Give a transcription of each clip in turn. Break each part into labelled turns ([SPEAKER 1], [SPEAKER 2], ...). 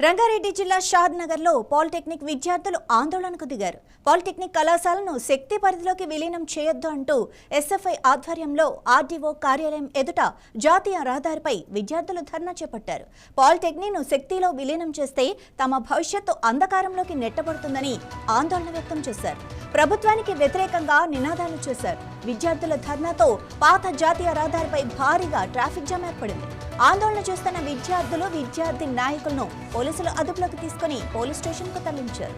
[SPEAKER 1] రంగారెడ్డి జిల్లా షాద్ నగర్ లో పాలిటెక్నిక్ విద్యార్థులు ఆందోళనకు దిగారు. పాలిటెక్నిక్ కళాశాలను శక్తి పరిధిలోకి విలీనం చేయొద్దు అంటూ ఎస్ఎఫ్ఐ ఆధ్వర్యంలో ఆర్డీఓ కార్యాలయం ఎదుట జాతీయ రహదారిపై విద్యార్థులు ధర్నా చేపట్టారు. పాలిటెక్నిక్ ను శక్తిలో విలీనం చేస్తే తమ భవిష్యత్తు అంధకారంలోకి నెట్టబడుతుందని ఆందోళన వ్యక్తం చేశారు. ప్రభుత్వానికి వ్యతిరేకంగా నినాదాలు చేశారు. విద్యార్థుల ధర్నాతో పాత జాతీయ రహదారిపై భారీగా ట్రాఫిక్ జామ్ ఏర్పడింది. ఆందోళన చేస్తున్న విద్యార్థులు విద్యార్థి నాయకులను పోలీసులు అదుపులోకి తీసుకుని పోలీస్ స్టేషన్ కు తరలించారు.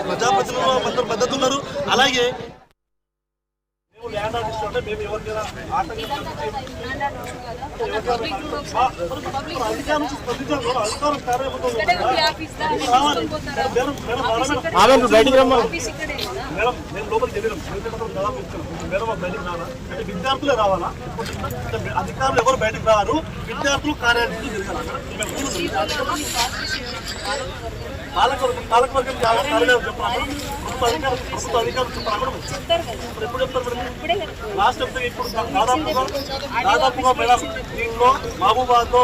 [SPEAKER 2] ప్రజాప్రతినిధులు మద్దతు ఉన్నారు. అలాగే విద్యార్థులే రావాలా, అధికారులు ఎవరు బయటకు రారు, విద్యార్థులు కార్యాలయానికి తిరగాలి. పాలకవర్గం కార్యాలయం చెప్పాలి, ప్రభుత్వ అధికారులు చెప్పాలి. ఎప్పుడు చెప్తారు? లాస్ట్ చెప్తే ఇప్పుడు దాదాపుగా మేడం దీంట్లో మహబూబాద్ లో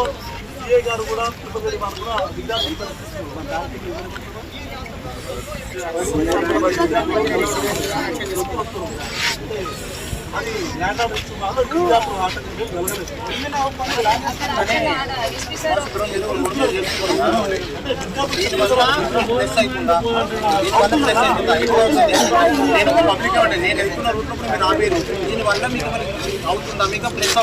[SPEAKER 2] సిఐ గారు కూడా తిరుపతి వారు కూడా విద్యార్థులు అది విద్యార్థులు
[SPEAKER 3] నేను వెళ్తున్న రూట్లో మీరు ఆపేరు. దీనివల్ల మీకు అవుతుందా మీకు ప్లస్